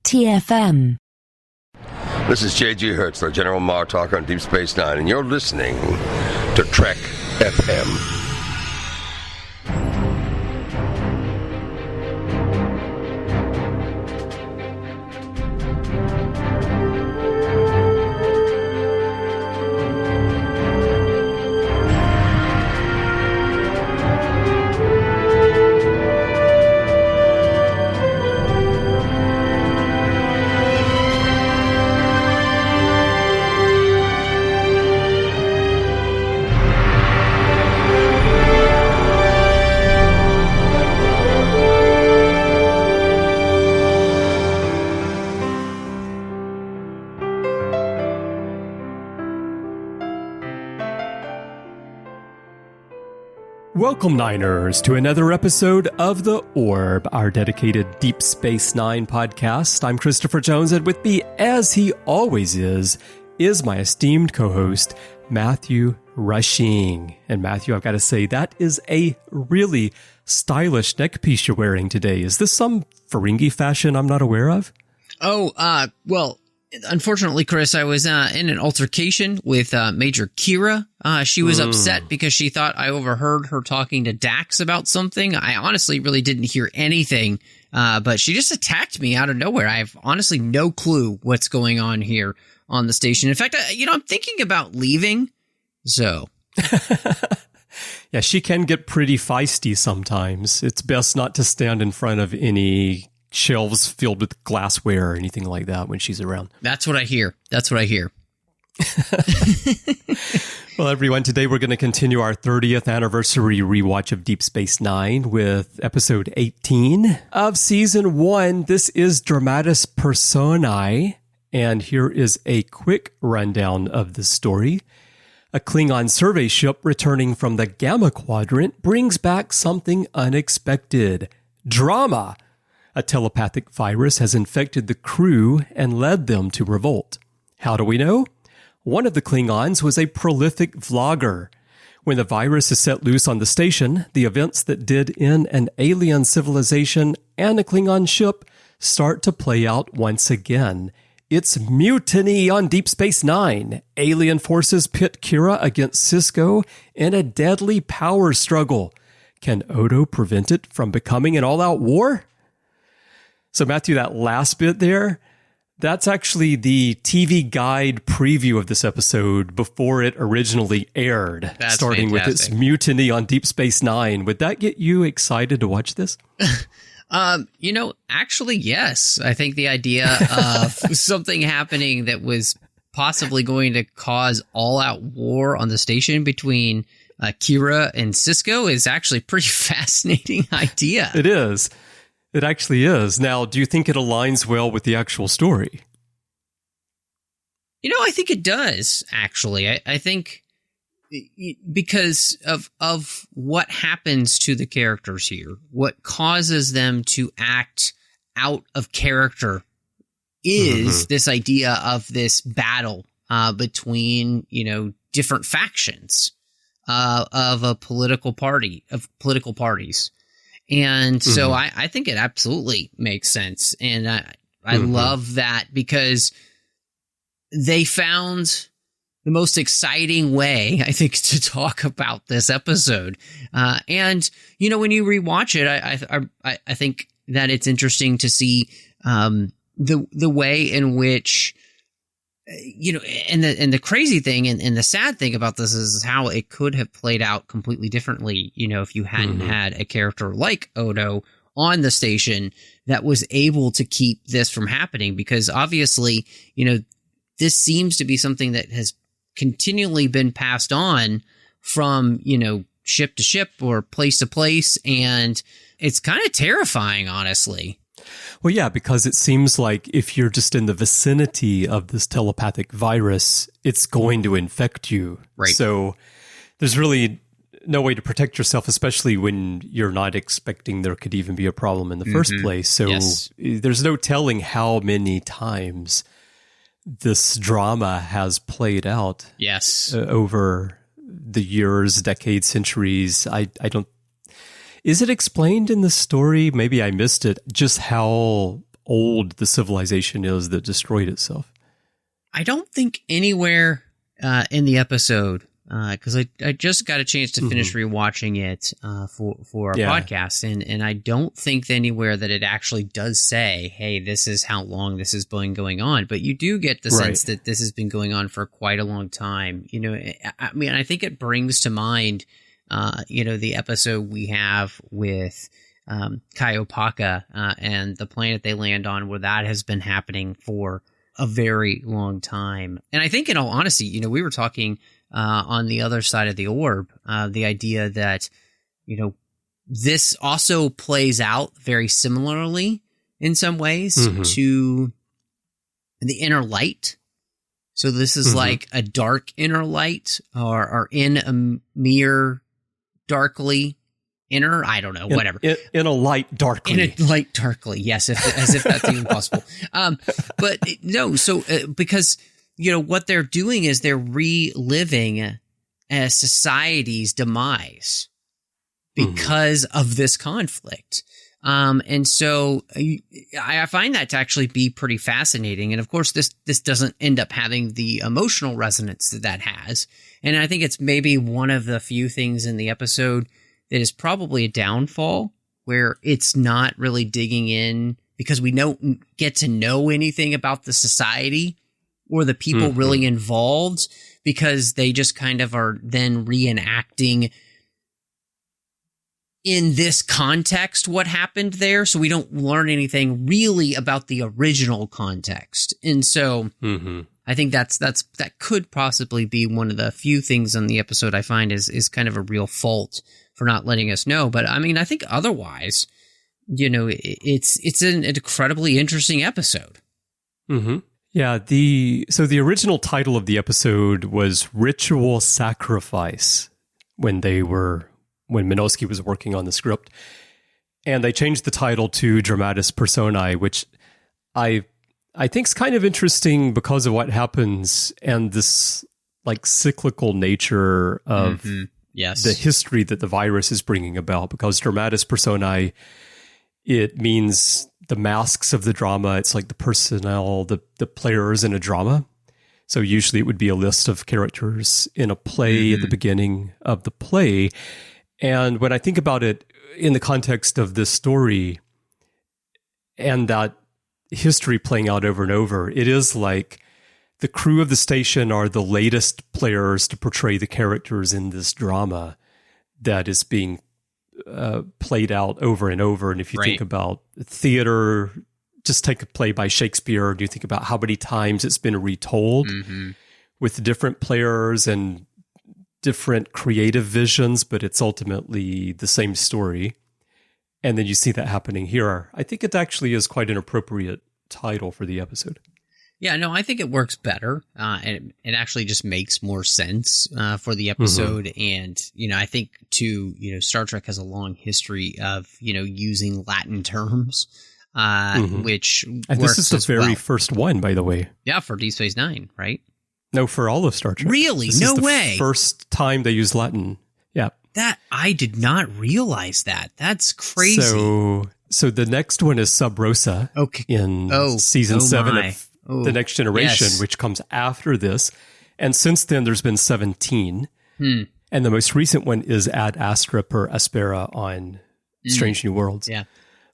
TFM. This is J.G. Hertzler, General Martok on Deep Space Nine, and you're listening to Trek FM. Welcome, Niners, to another episode of The Orb, our dedicated Deep Space Nine podcast. I'm Christopher Jones, and with me, as he always is my esteemed co-host, Matthew Rushing. And Matthew, I've got to say, that is a really stylish neck piece you're wearing today. Is this some Ferengi fashion I'm not aware of? Well, unfortunately, Chris, I was in an altercation with Major Kira. She was upset because she thought I overheard her talking to Dax about something. I honestly really didn't hear anything, but she just attacked me out of nowhere. I have honestly no clue what's going on here on the station. In fact, I'm thinking about leaving, so... Yeah, she can get pretty feisty sometimes. It's best not to stand in front of any shelves filled with glassware or anything like that when she's around. That's what I hear. Well, everyone, today we're going to continue our 30th anniversary rewatch of Deep Space Nine with episode 18 of season 1. This is Dramatis Personae, and here is a quick rundown of the story. A Klingon survey ship returning from the Gamma Quadrant brings back something unexpected. Drama! A telepathic virus has infected the crew and led them to revolt. How do we know? One of the Klingons was a prolific vlogger. When the virus is set loose on the station, the events that did in an alien civilization and a Klingon ship start to play out once again. It's mutiny on Deep Space Nine. Alien forces pit Kira against Sisko in a deadly power struggle. Can Odo prevent it from becoming an all-out war? So, Matthew, that last bit there, that's actually the TV guide preview of this episode before it originally aired, That's starting fantastic. with its mutiny on Deep Space Nine. Would that get you excited to watch this? Actually, yes. I think the idea of something happening that was possibly going to cause all-out war on the station between Kira and Sisko is actually a pretty fascinating idea. It is. It actually is. Now, do you think it aligns well with the actual story? I think it does, actually. I think because of what happens to the characters here, what causes them to act out of character is this idea of this battle between, different factions of a political parties. And so I think it absolutely makes sense. And I love that because they found the most exciting way, I think, to talk about this episode. And, when you rewatch it, I think that it's interesting to see the way in which, and the crazy thing and the sad thing about this is how it could have played out completely differently, if you hadn't had a character like Odo on the station that was able to keep this from happening. Because obviously, this seems to be something that has continually been passed on from, ship to ship or place to place. And it's kind of terrifying, honestly. Well, yeah, because it seems like if you're just in the vicinity of this telepathic virus, it's going to infect you. Right. So there's really no way to protect yourself, especially when you're not expecting there could even be a problem in the first place. So there's no telling how many times this drama has played out. Yes. Over the years, decades, centuries. I don't... Is it explained in the story? Maybe I missed it. Just how old the civilization is that destroyed itself. I don't think anywhere in the episode, because I just got a chance to finish rewatching it for our podcast, and I don't think anywhere that it actually does say, hey, this is how long this has been going on. But you do get the sense that this has been going on for quite a long time. You know, I mean, I think it brings to mind, the episode we have with Kaiopaka and the planet they land on, where that has been happening for a very long time. And I think, in all honesty, we were talking on the other side of the orb, the idea that, this also plays out very similarly in some ways to the inner light. So this is like a dark inner light, or in a mere darkly inner, I don't know, whatever. In a light darkly. In a light darkly, yes, as if that's even possible. But no, so because what they're doing is they're reliving a society's demise because of this conflict. And so I find that to actually be pretty fascinating. And of course, this doesn't end up having the emotional resonance that has. And I think it's maybe one of the few things in the episode that is probably a downfall, where it's not really digging in, because we don't get to know anything about the society or the people really involved, because they just kind of are then reenacting in this context what happened there. So we don't learn anything really about the original context. And so I think that could possibly be one of the few things on the episode I find is kind of a real fault for not letting us know. But I mean, I think otherwise, it's an incredibly interesting episode. Yeah, so the original title of the episode was Ritual Sacrifice when Minosky was working on the script. And they changed the title to Dramatis Personae, which I think is kind of interesting because of what happens and this like cyclical nature of the history that the virus is bringing about. Because Dramatis Personae, it means the masks of the drama. It's like the personnel, the players in a drama. So usually it would be a list of characters in a play at the beginning of the play. And when I think about it in the context of this story and that history playing out over and over, it is like the crew of the station are the latest players to portray the characters in this drama that is being played out over and over. And if you think about theater, just take a play by Shakespeare, and you think about how many times it's been retold with different players and different creative visions, but it's ultimately the same story. And then you see that happening here. I think it actually is quite an appropriate title for the episode. Yeah, no, I think it works better. And it actually just makes more sense for the episode. And, I think too, Star Trek has a long history of, using Latin terms, which and works this is the very first one, by the way. Yeah, for Deep Space Nine, right? No, for all of Star Trek. Really? This no is the way. First time they used Latin. Yeah. That I did not realize that. That's crazy. So the next one is Sub Rosa in season 7 of The Next Generation, which comes after this. And since then, there's been 17. And the most recent one is Ad Astra per Aspera on Strange New Worlds. Yeah.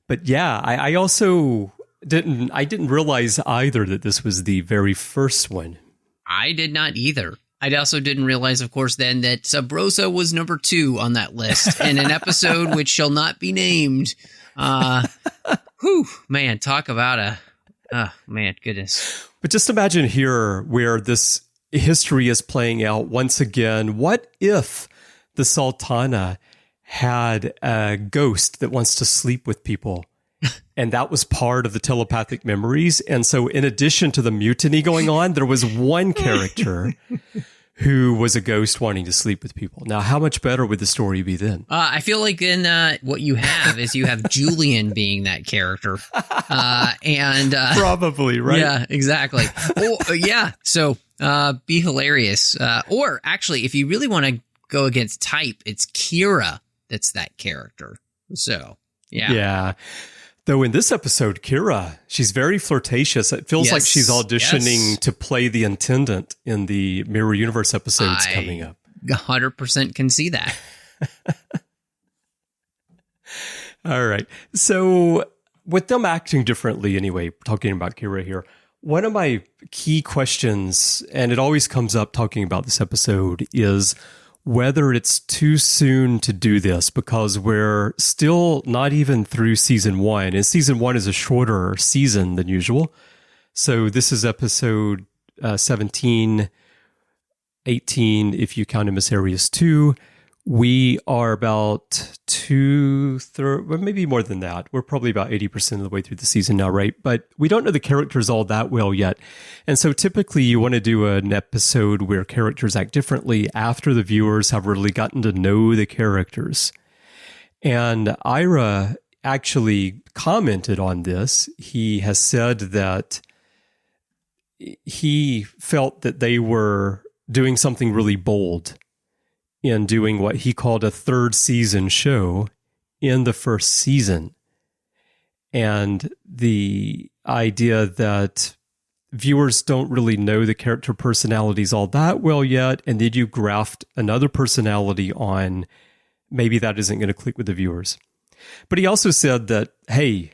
But yeah, I also didn't realize either that this was the very first one. I did not either. I also didn't realize, of course, then that Sub Rosa was number 2 on that list in an episode which shall not be named. Man, talk about goodness. But just imagine here where this history is playing out once again. What if the Sultana had a ghost that wants to sleep with people? And that was part of the telepathic memories. And so in addition to the mutiny going on, there was one character who was a ghost wanting to sleep with people. Now, how much better would the story be then? I feel like then what you have is you have Julian being that character. Probably, right? Yeah, exactly. So be hilarious. Or actually, if you really want to go against type, it's Kira that's that character. So, yeah. Yeah. Though in this episode, Kira, she's very flirtatious. It feels like she's auditioning to play the Intendant in the Mirror Universe episodes coming up. 100% can see that. All right. So with them acting differently anyway, talking about Kira here, one of my key questions, and it always comes up talking about this episode, is whether it's too soon to do this, because we're still not even through season 1, and season 1 is a shorter season than usual. So this is episode 17, 18, if you count Emissarius 2. We are about well, maybe more than that. We're probably about 80% of the way through the season now, right? But we don't know the characters all that well yet. And so typically you want to do an episode where characters act differently after the viewers have really gotten to know the characters. And Ira actually commented on this. He has said that he felt that they were doing something really bold in doing what he called a third season show in the first season. And the idea that viewers don't really know the character personalities all that well yet, and then you graft another personality on, maybe that isn't going to click with the viewers. But he also said that, hey,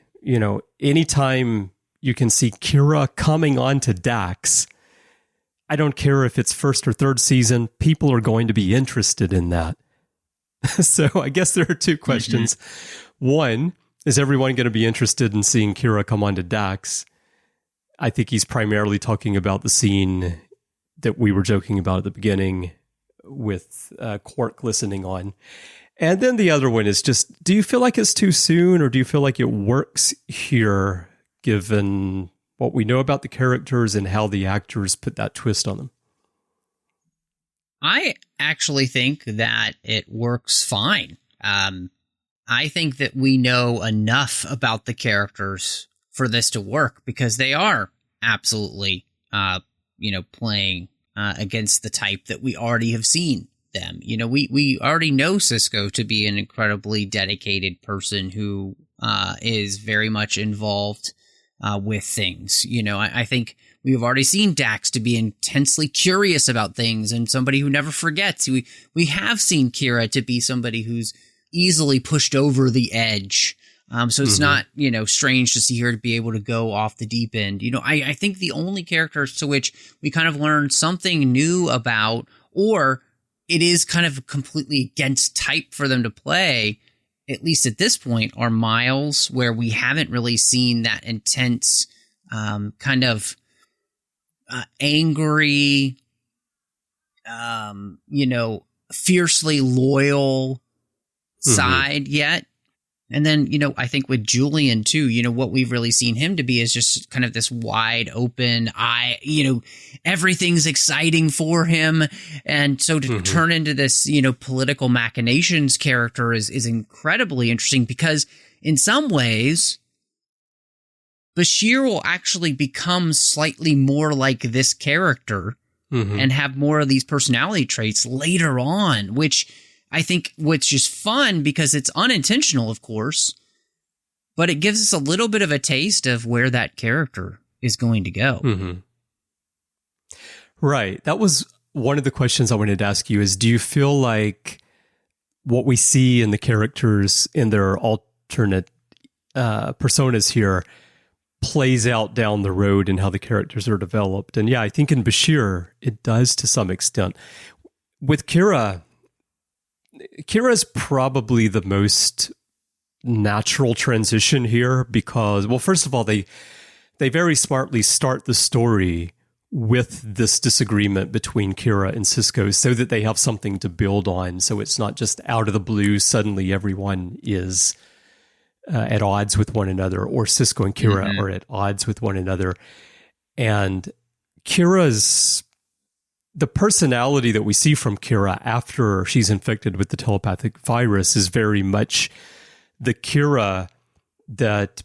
anytime you can see Kira coming on to Dax, I don't care if it's first or third season, people are going to be interested in that. So I guess there are two questions. One, is everyone going to be interested in seeing Kira come on to Dax? I think he's primarily talking about the scene that we were joking about at the beginning with Quark listening on. And then the other one is just, do you feel like it's too soon, or do you feel like it works here given what we know about the characters and how the actors put that twist on them? I actually think that it works fine. I think that we know enough about the characters for this to work, because they are absolutely, playing against the type that we already have seen them. We already know Sisko to be an incredibly dedicated person who is very much involved with things. I think we've already seen Dax to be intensely curious about things and somebody who never forgets. We have seen Kira to be somebody who's easily pushed over the edge. So it's not, strange to see her to be able to go off the deep end. I think the only characters to which we kind of learned something new about, or it is kind of completely against type for them to play, at least at this point, are Miles, where we haven't really seen that intense kind of angry, fiercely loyal side yet. And then, I think with Julian too, what we've really seen him to be is just kind of this wide open everything's exciting for him. And so to turn into this, political machinations character is incredibly interesting, because in some ways, Bashir will actually become slightly more like this character and have more of these personality traits later on, which I think which is fun because it's unintentional, of course, but it gives us a little bit of a taste of where that character is going to go. Right. That was one of the questions I wanted to ask you is, do you feel like what we see in the characters in their alternate personas here plays out down the road and how the characters are developed? And yeah, I think in Bashir, it does to some extent. With Kira's probably the most natural transition here because, well, first of all, they very smartly start the story with this disagreement between Kira and Sisko so that they have something to build on. So it's not just out of the blue, suddenly everyone is at odds with one another, or Sisko and Kira are at odds with one another. And the personality that we see from Kira after she's infected with the telepathic virus is very much the Kira that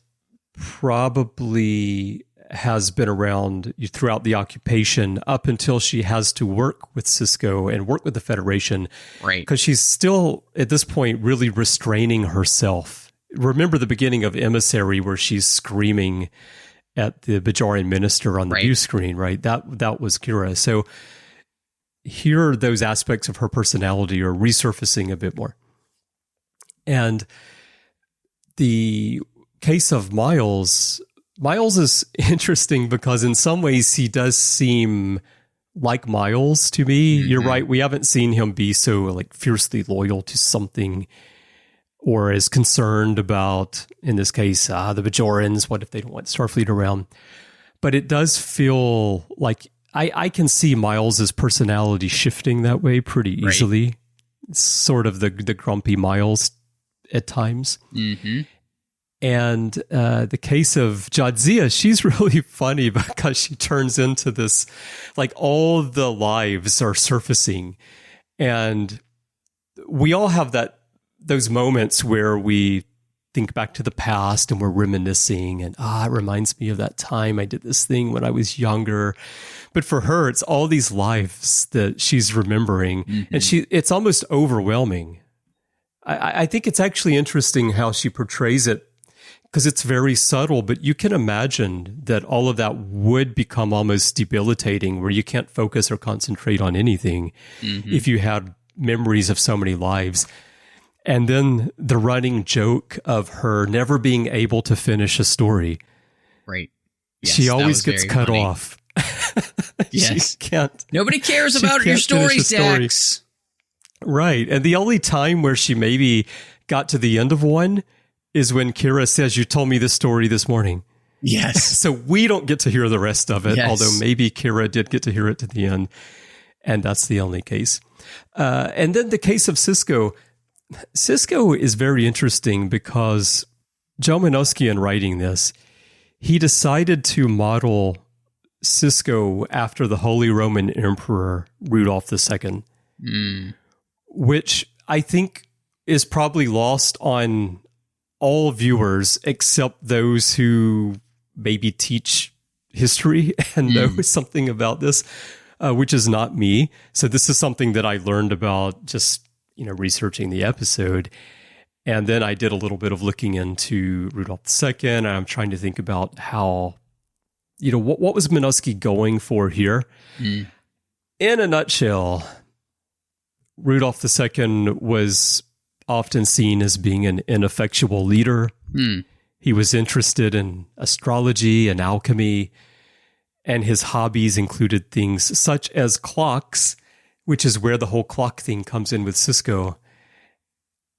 probably has been around throughout the occupation up until she has to work with Sisko and work with the Federation. Right. Because she's still, at this point, really restraining herself remember the beginning of Emissary where she's screaming at the Bajorian minister on the view screen, right? That was Kira. So here, those aspects of her personality are resurfacing a bit more. And the case of Miles is interesting because in some ways he does seem like Miles to me. Mm-hmm. You're right. We haven't seen him be so like fiercely loyal to something or as concerned about, in this case, the Bajorans. What if they don't want Starfleet around? But it does feel like I can see Miles's personality shifting that way pretty easily. Right. It's sort of the grumpy Miles at times. Mm-hmm. And the case of Jadzia, she's really funny because she turns into this, like all the lives are surfacing. And we all have those moments where we think back to the past and we're reminiscing and, it reminds me of that time I did this thing when I was younger. But for her, it's all these lives that she's remembering. Mm-hmm. And it's almost overwhelming. I think it's actually interesting how she portrays it, because it's very subtle, but you can imagine that all of that would become almost debilitating, where you can't focus or concentrate on anything if you had memories of so many lives. And then the running joke of her never being able to finish a story. Right. Yes, she always gets cut off. Yes. She can't. Nobody cares about your stories, Dax. Right. And the only time where she maybe got to the end of one is when Kira says, "You told me this story this morning." Yes. So we don't get to hear the rest of it, although maybe Kira did get to hear it to the end. And that's the only case. And then the case of Sisko. Sisko is very interesting because Joe Menosky, in writing this, he decided to model Sisko after the Holy Roman Emperor Rudolph II, which I think is probably lost on all viewers except those who maybe teach history and know something about this, which is not me. So this is something that I learned about just, researching the episode. And then I did a little bit of looking into Rudolph II, and I'm trying to think about how, what was Menosky going for here? In a nutshell, Rudolph II was often seen as being an ineffectual leader. He was interested in astrology and alchemy, and his hobbies included things such as clocks, which is where the whole clock thing comes in with Sisko.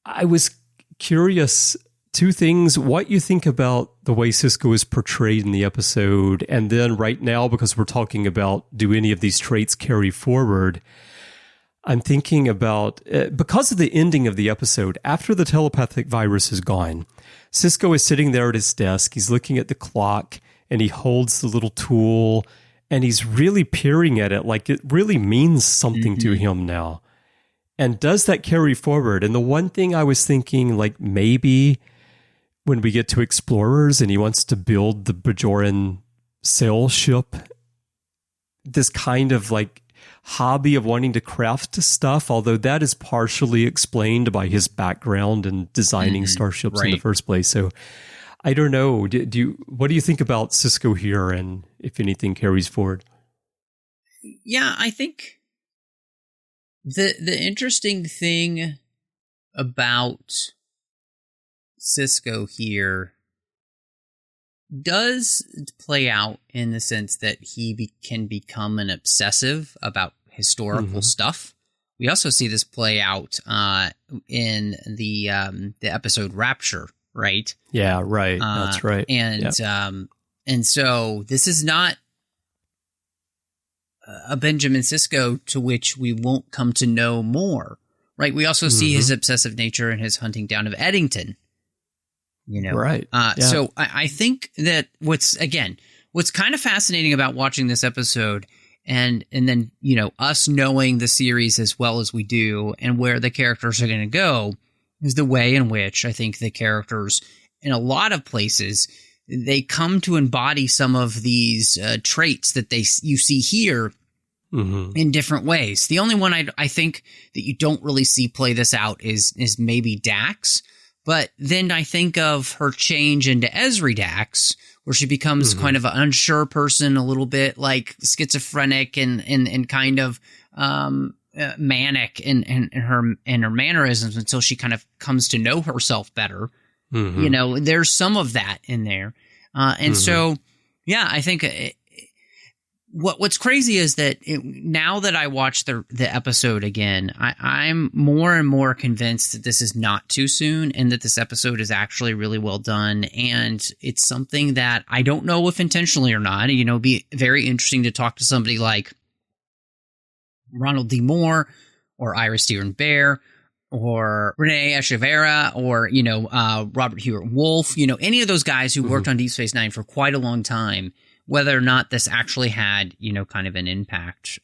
I was curious, two things, what you think about the way Sisko is portrayed in the episode, and then right now, because we're talking about do any of these traits carry forward, I'm thinking about, because of the ending of the episode, after the telepathic virus is gone, Sisko is sitting there at his desk, he's looking at the clock, and he holds the little tool, and he's really peering at it like it really means something to him now. And does that carry forward? And the one thing I was thinking, like maybe when we get to Explorers and he wants to build the Bajoran sail ship, this kind of like hobby of wanting to craft stuff, although that is partially explained by his background in designing starships in the first place. So I don't know. What do you think about Sisko here, and if anything carries forward? Yeah, I think the interesting thing about Sisko here does play out in the sense that he can become an obsessive about historical stuff. We also see this play out in the episode Rapture, right? Yeah, right. That's right. And so this is not a Benjamin Sisko to which we won't come to know more, right? We also see his obsessive nature and his hunting down of Eddington. Right. So I think that what's kind of fascinating about watching this episode and then, us knowing the series as well as we do and where the characters are going to go is the way in which I think the characters in a lot of places, they come to embody some of these traits that you see here in different ways. The only one I think that you don't really see play this out is maybe Dax. But then I think of her change into Esri Dax, where she becomes kind of an unsure person, a little bit like schizophrenic and kind of manic in her mannerisms until she kind of comes to know herself better. You know, there's some of that in there. So, yeah, I think what's crazy is that now that I watch the episode again, I'm more and more convinced that this is not too soon and that this episode is actually really well done. And it's something that I don't know if intentionally or not. You know, it'd be very interesting to talk to somebody like Ronald D. Moore or Ira Steven Bear or Renee Echeverria or, you know, Robert Hewitt Wolf, you know, any of those guys who worked on Deep Space Nine for quite a long time, whether or not this actually had, you know, kind of an impact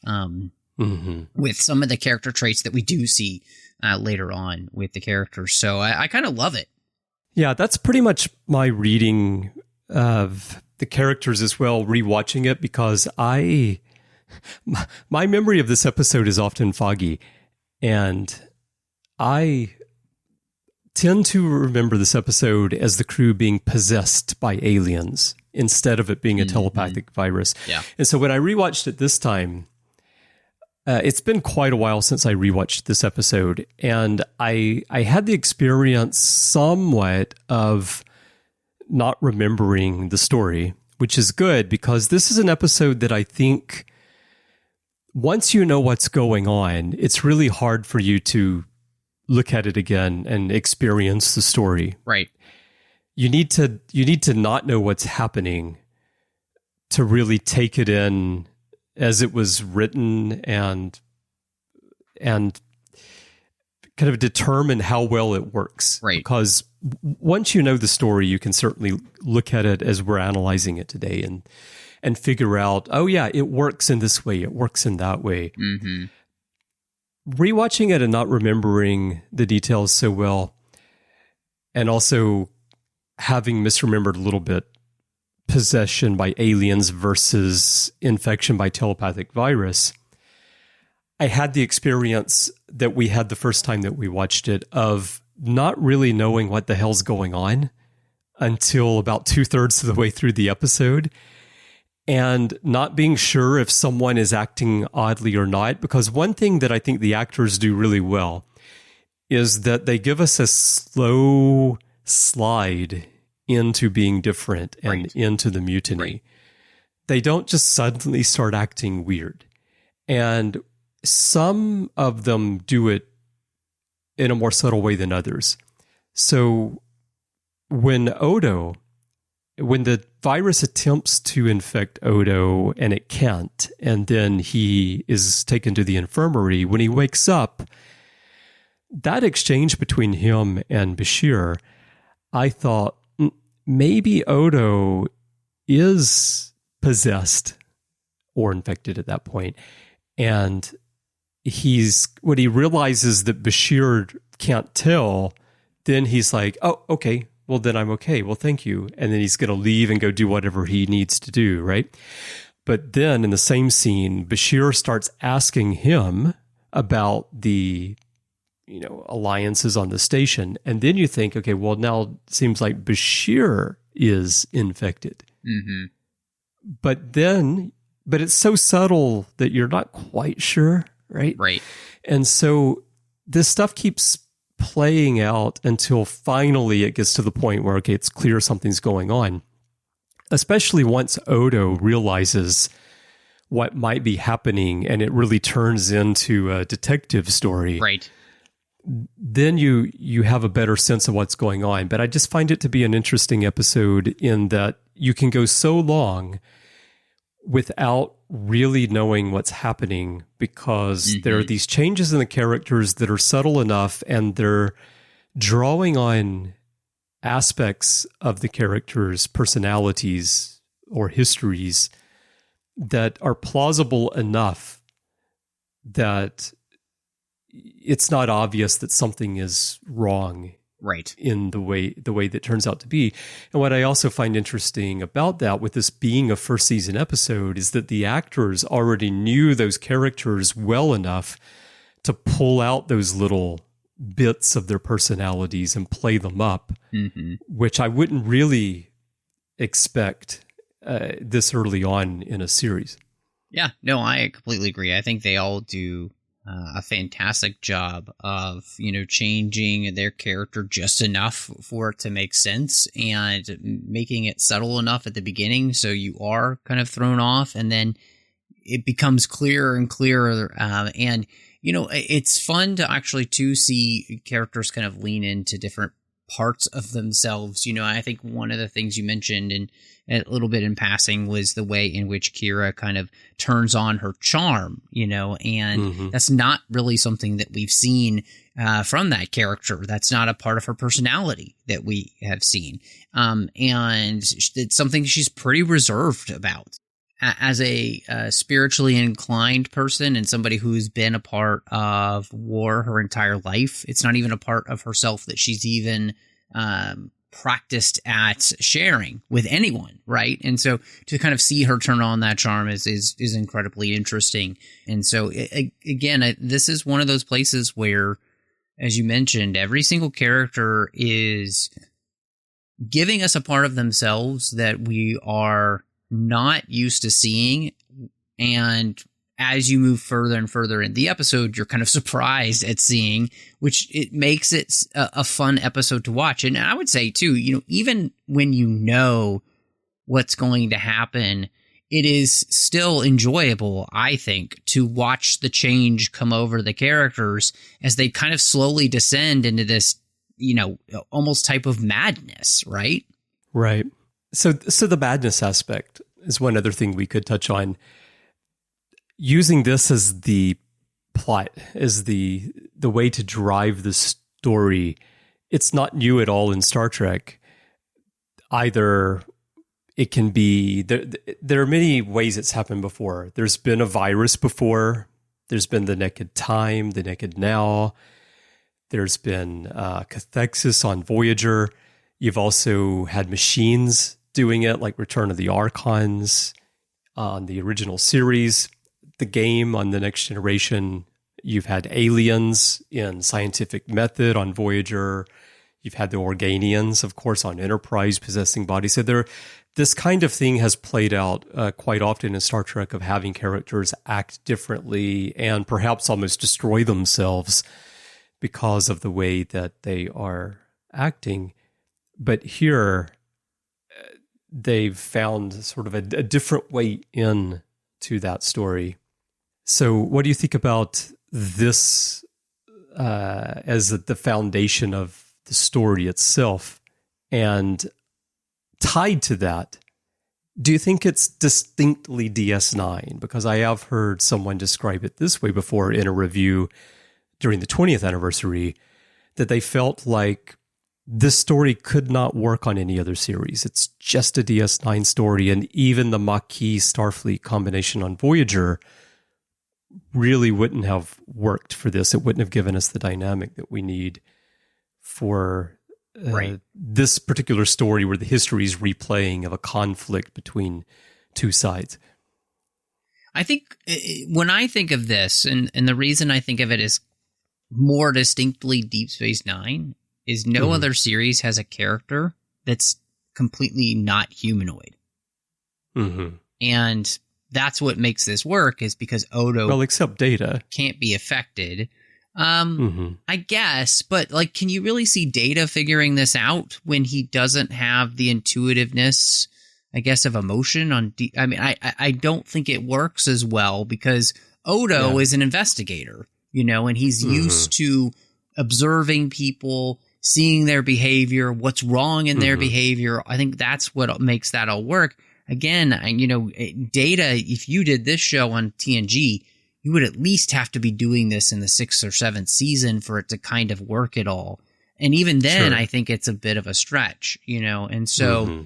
with some of the character traits that we do see later on with the characters. So I kind of love it. Yeah, that's pretty much my reading of the characters as well, rewatching it, because my memory of this episode is often foggy, and I tend to remember this episode as the crew being possessed by aliens instead of it being a telepathic virus. Yeah. And so when I rewatched it this time, it's been quite a while since I rewatched this episode, and I had the experience somewhat of not remembering the story, which is good because this is an episode that I think once you know what's going on, it's really hard for you to look at it again and experience the story. Right. You need to not know what's happening to really take it in as it was written and kind of determine how well it works. Right. Because once you know the story, you can certainly look at it as we're analyzing it today and figure out, oh yeah, it works in this way, it works in that way. Rewatching it and not remembering the details so well, and also having misremembered a little bit possession by aliens versus infection by telepathic virus, I had the experience that we had the first time that we watched it of not really knowing what the hell's going on until about 2/3 of the way through the episode, and not being sure if someone is acting oddly or not. Because one thing that I think the actors do really well is that they give us a slow slide into being different and into the mutiny. Right. They don't just suddenly start acting weird. And some of them do it in a more subtle way than others. So when the virus attempts to infect Odo and it can't, and then he is taken to the infirmary, when he wakes up, that exchange between him and Bashir, I thought maybe Odo is possessed or infected at that point. And when he realizes that Bashir can't tell, then he's like, oh, okay, well, then I'm okay. Well, thank you. And then he's going to leave and go do whatever he needs to do, right? But then in the same scene, Bashir starts asking him about the, alliances on the station. And then you think, okay, well, now it seems like Bashir is infected. But it's so subtle that you're not quite sure, right? Right. And so this stuff keeps playing out until finally it gets to the point where, okay, it's clear something's going on, especially once Odo realizes what might be happening and it really turns into a detective story. Right. Then you have a better sense of what's going on. But I just find it to be an interesting episode in that you can go so long without really knowing what's happening because there are these changes in the characters that are subtle enough and they're drawing on aspects of the characters' personalities or histories that are plausible enough that it's not obvious that something is wrong, right, in the way that turns out to be. And what I also find interesting about that, with this being a first season episode, is that the actors already knew those characters well enough to pull out those little bits of their personalities and play them up, which I wouldn't really expect this early on in a series. Yeah, no, I completely agree. I think they all do a fantastic job of, changing their character just enough for it to make sense and making it subtle enough at the beginning so you are kind of thrown off, and then it becomes clearer and clearer. And, it's fun to actually to see characters kind of lean into different parts of themselves. I think one of the things you mentioned and a little bit in passing was the way in which Kira kind of turns on her charm, and that's not really something that we've seen from that character. That's not a part of her personality that we have seen. And it's something she's pretty reserved about. As a spiritually inclined person and somebody who's been a part of war her entire life, it's not even a part of herself that she's even practiced at sharing with anyone, right? And so to kind of see her turn on that charm is incredibly interesting. And so again, this is one of those places where, as you mentioned, every single character is giving us a part of themselves that we are not used to seeing, and as you move further and further in the episode, you're kind of surprised at seeing, which it makes it a fun episode to watch. And I would say too, even when you know what's going to happen, it is still enjoyable, I think, to watch the change come over the characters as they kind of slowly descend into this, almost type of madness, right? Right. So the madness aspect is one other thing we could touch on. Using this as the plot, as the way to drive the story, it's not new at all in Star Trek. Either it can be, there are many ways it's happened before. There's been a virus before. There's been the Naked Time, the Naked Now. There's been cathexis on Voyager. You've also had machines doing it, like Return of the Archons on the original series, the game on the Next Generation. You've had aliens in Scientific Method on Voyager. You've had the Organians, of course, on Enterprise possessing bodies. So this kind of thing has played out quite often in Star Trek, of having characters act differently and perhaps almost destroy themselves because of the way that they are acting. But here, they've found sort of a different way in to that story. So what do you think about this as the foundation of the story itself? And tied to that, do you think it's distinctly DS9? Because I have heard someone describe it this way before in a review during the 20th anniversary, that they felt like this story could not work on any other series. It's just a DS9 story, and even the Maquis Starfleet combination on Voyager really wouldn't have worked for this. It wouldn't have given us the dynamic that we need for this particular story, where the history is replaying of a conflict between two sides. I think when I think of this, and the reason I think of it as more distinctly Deep Space Nine, is no other series has a character that's completely not humanoid. And that's what makes this work, is because Odo, well, except Data, can't be affected. I guess, but can you really see Data figuring this out when he doesn't have the intuitiveness, I guess, of emotion on I don't think it works as well, because Odo is an investigator, and he's used to observing people, seeing their behavior, what's wrong in their behavior. I think that's what makes that all work. Again, Data, if you did this show on TNG, you would at least have to be doing this in the 6th or 7th season for it to kind of work at all. And even then, I think it's a bit of a stretch, and so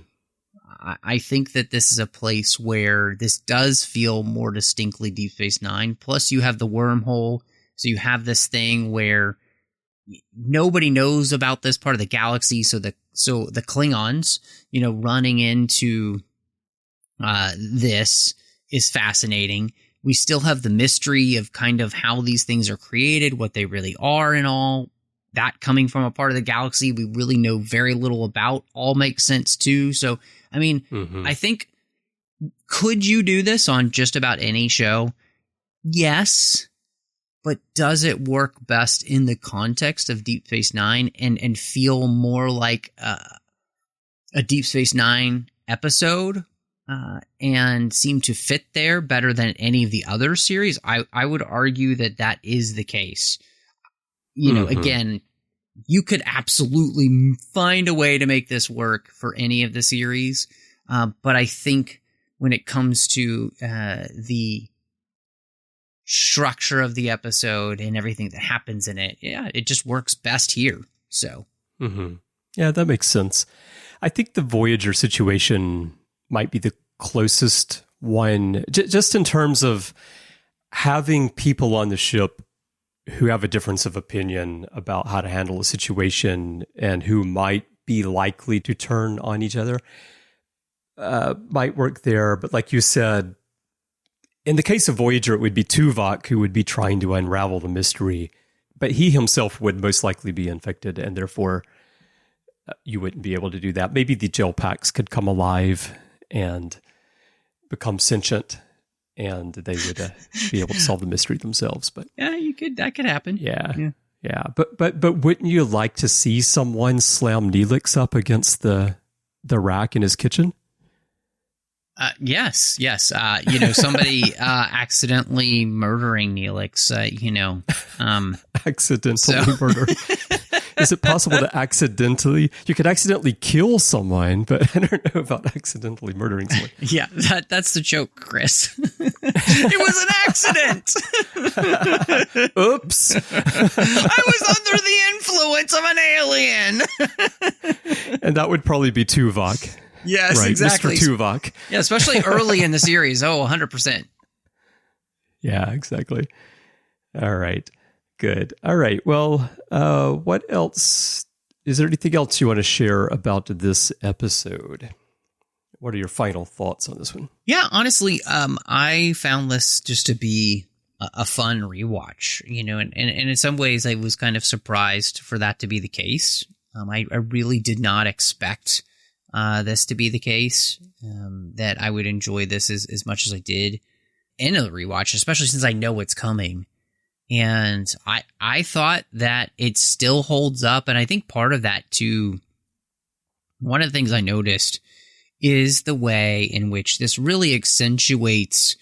I think that this is a place where this does feel more distinctly Deep Space Nine. Plus, you have the wormhole, so you have this thing where nobody knows about this part of the galaxy. So the Klingons, running into this is fascinating. We still have the mystery of kind of how these things are created, what they really are, and all. that coming from a part of the galaxy we really know very little about all makes sense too. So, I mean, I think, could you do this on just about any show? Yes. But does it work best in the context of Deep Space Nine and feel more like a Deep Space Nine episode and seem to fit there better than any of the other series? I would argue that is the case. You know, again, you could absolutely find a way to make this work for any of the series. But I think when it comes to the structure of the episode and everything that happens in it, yeah, it just works best here. So, yeah, that makes sense. I think the Voyager situation might be the closest one, just in terms of having people on the ship who have a difference of opinion about how to handle a situation and who might be likely to turn on each other. Might work there, but like you said, in the case of Voyager, it would be Tuvok who would be trying to unravel the mystery, but he himself would most likely be infected, and therefore you wouldn't be able to do that. Maybe the gel packs could come alive and become sentient, and they would be able to solve the mystery themselves. But yeah, that could happen. Yeah. But wouldn't you like to see someone slam Neelix up against the rack in his kitchen? Yes. You know, somebody accidentally murdering Neelix, accidentally murdering. Is it possible to accidentally? You could accidentally kill someone, but I don't know about accidentally murdering someone. Yeah, that's the joke, Chris. It was an accident. Oops. I was under the influence of an alien. And that would probably be Tuvok. Yes, right, exactly. Mr. Tuvok. Yeah, especially early in the series. Oh, 100%. Yeah, exactly. All right. Good. All right. Well, what else? Is there anything else you want to share about this episode? What are your final thoughts on this one? Yeah, honestly, I found this just to be a fun rewatch, you know, and in some ways I was kind of surprised for that to be the case. I really did not expect this to be the case, that I would enjoy this as much as I did in a rewatch, especially since I know what's coming. And I thought that it still holds up. And I think part of that too, one of the things I noticed is the way in which this really accentuates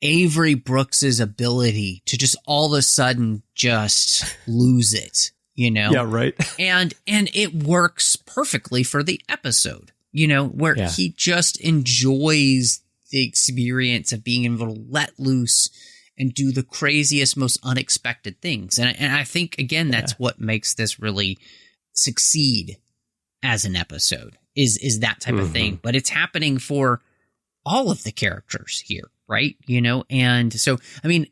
Avery Brooks's ability to just all of a sudden just lose it. You know? Yeah, right. And it works perfectly for the episode, you know, where he just enjoys the experience of being able to let loose and do the craziest, most unexpected things. And I think, again, that's what makes this really succeed as an episode, is that type of thing. But it's happening for all of the characters here, right? You know? And so, I mean,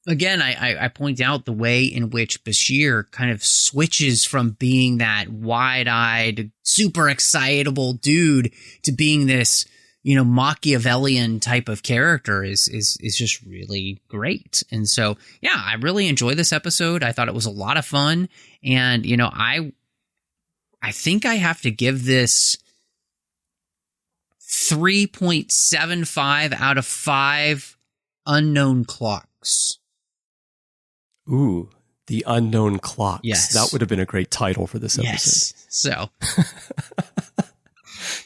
again, I point out the way in which Bashir kind of switches from being that wide-eyed, super excitable dude to being this, you know, Machiavellian type of character is just really great. And so, yeah, I really enjoyed this episode. I thought it was a lot of fun. And, you know, I think I have to give this 3.75 out of 5 unknown clocks. Ooh, the unknown clocks. Yes. That would have been a great title for this episode. Yes. So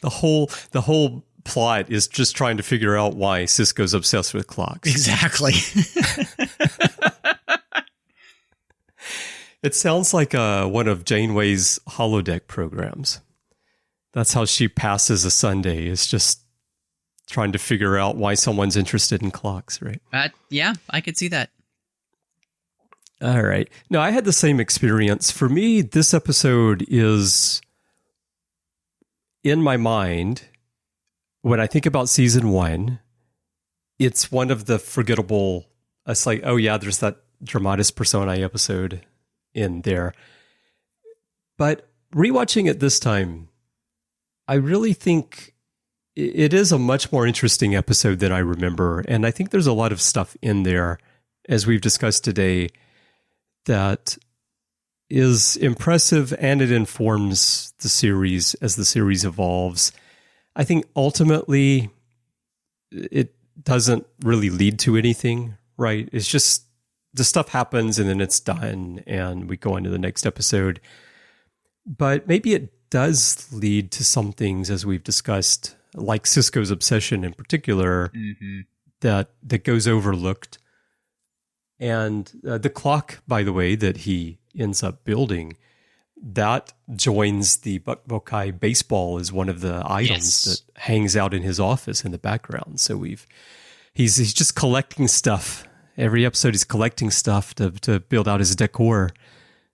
the whole plot is just trying to figure out why Sisko's obsessed with clocks. Exactly. It sounds like one of Janeway's holodeck programs. That's how she passes a Sunday, is just trying to figure out why someone's interested in clocks, right? Yeah, I could see that. All right. No, I had the same experience. For me, this episode is, in my mind, when I think about season 1, it's one of the forgettable, it's like, oh yeah, there's that Dramatis Personae episode in there. But rewatching it this time, I really think it is a much more interesting episode than I remember. And I think there's a lot of stuff in there, as we've discussed today, that is impressive, and it informs the series as the series evolves. I think ultimately it doesn't really lead to anything, right? It's just the stuff happens and then it's done and we go on to the next episode. But maybe it does lead to some things, as we've discussed, like Sisko's obsession in particular, that goes overlooked. And the clock, by the way, that he ends up building, that joins the Buckeye baseball as one of the items that hangs out in his office in the background. So he's just collecting stuff. Every episode he's collecting stuff to build out his decor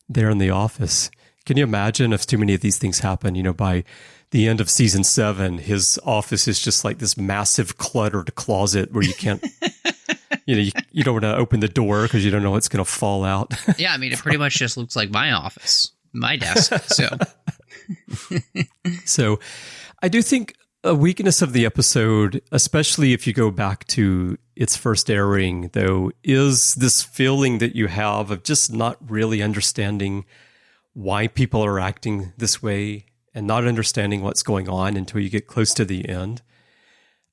there in the office. Can you imagine if too many of these things happen? You know, by the end of season 7, his office is just like this massive cluttered closet where you can't, you don't want to open the door because you don't know what's going to fall out. Yeah, I mean, it pretty much just looks like my office, my desk. So I do think a weakness of the episode, especially if you go back to its first airing, though, is this feeling that you have of just not really understanding why people are acting this way and not understanding what's going on until you get close to the end.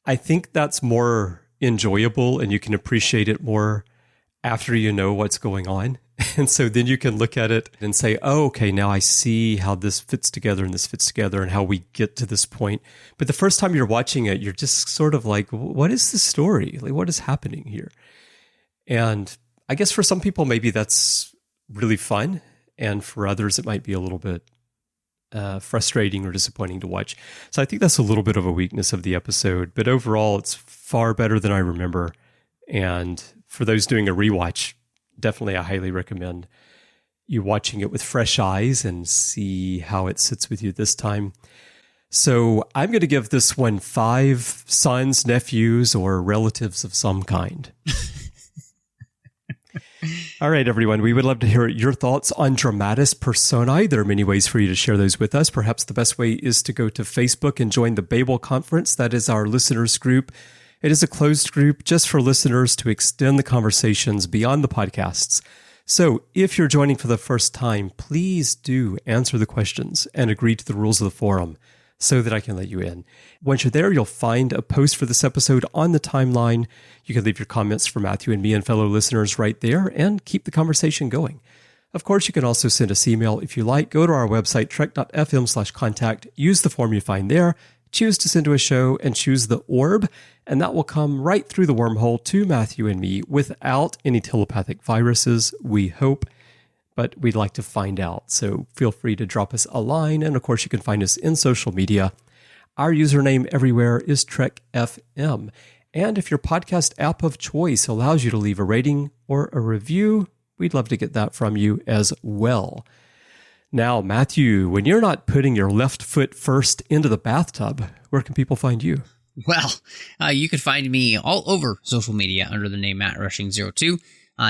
I think that's more enjoyable and you can appreciate it more after you know what's going on. And so then you can look at it and say, oh, okay, now I see how this fits together and this fits together and how we get to this point. But the first time you're watching it, you're just sort of like, what is the story? Like, what is happening here? And I guess for some people, maybe that's really fun. And for others, it might be a little bit frustrating or disappointing to watch. So I think that's a little bit of a weakness of the episode. But overall, it's far better than I remember. And for those doing a rewatch, definitely I highly recommend you watching it with fresh eyes and see how it sits with you this time. So I'm going to give this one 5 sons, nephews, or relatives of some kind. All right, everyone. We would love to hear your thoughts on Dramatis Personae. There are many ways for you to share those with us. Perhaps the best way is to go to Facebook and join the Babel Conference. That is our listeners group. It is a closed group just for listeners to extend the conversations beyond the podcasts. So if you're joining for the first time, please do answer the questions and agree to the rules of the forum so that I can let you in. Once you're there, you'll find a post for this episode on the timeline. You can leave your comments for Matthew and me and fellow listeners right there and keep the conversation going. Of course, you can also send us email if you like. Go to our website, trek.fm/contact. Use the form you find there. Choose to send to a show and choose the orb, and that will come right through the wormhole to Matthew and me without any telepathic viruses, we hope. But we'd like to find out, so feel free to drop us a line, and of course you can find us in social media. Our username everywhere is TrekFM, and if your podcast app of choice allows you to leave a rating or a review, we'd love to get that from you as well. Now, Matthew, when you're not putting your left foot first into the bathtub, where can people find you? Well, you can find me all over social media under the name MattRushing02.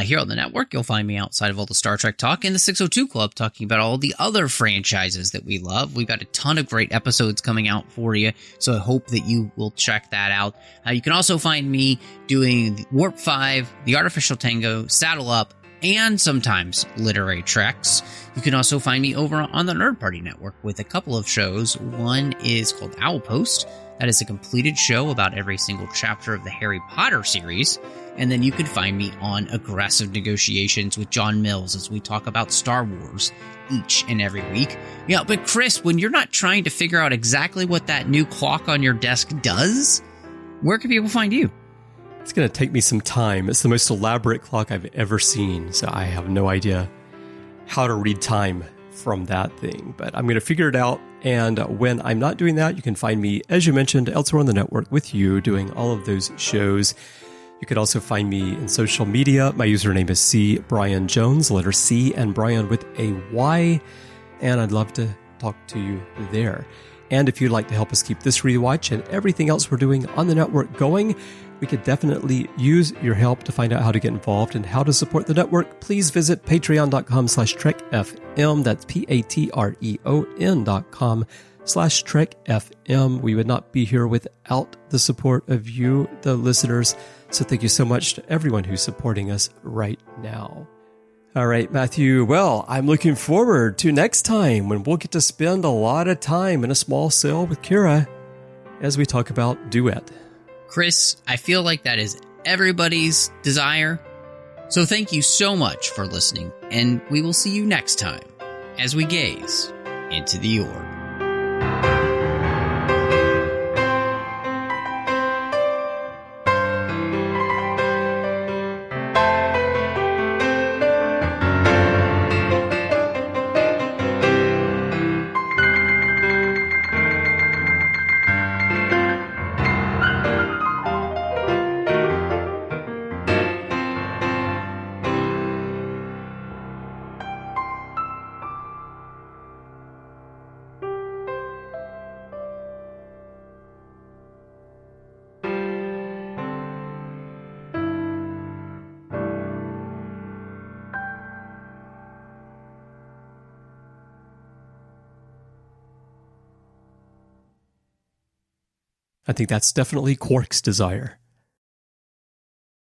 Here on the network, you'll find me outside of all the Star Trek talk in the 602 Club talking about all the other franchises that we love. We've got a ton of great episodes coming out for you, so I hope that you will check that out. You can also find me doing Warp 5, The Artificial Tango, Saddle Up, and sometimes Literary Treks. You can also find me over on the Nerd Party Network with a couple of shows. One is called Owl Post. That is a completed show about every single chapter of the Harry Potter series. And then you can find me on Aggressive Negotiations with John Mills as we talk about Star Wars each and every week. Yeah, but Chris, when you're not trying to figure out exactly what that new clock on your desk does, where can people find you? It's going to take me some time. It's the most elaborate clock I've ever seen, so I have no idea how to read time from that thing. But I'm going to figure it out, and when I'm not doing that, you can find me, as you mentioned, elsewhere on the network with you doing all of those shows. You could also find me in social media. My username is C. Bryan Jones, letter C, and Bryan with a Y, and I'd love to talk to you there. And if you'd like to help us keep this rewatch and everything else we're doing on the network going, we could definitely use your help. To find out how to get involved and how to support the network, please visit patreon.com/TrekFM. That's patreon.com/TrekFM. We would not be here without the support of you, the listeners. So thank you so much to everyone who's supporting us right now. All right, Matthew. Well, I'm looking forward to next time when we'll get to spend a lot of time in a small cell with Kira as we talk about Duet. Chris, I feel like that is everybody's desire. So thank you so much for listening, and we will see you next time as we gaze into the orb. I think that's definitely Quark's desire.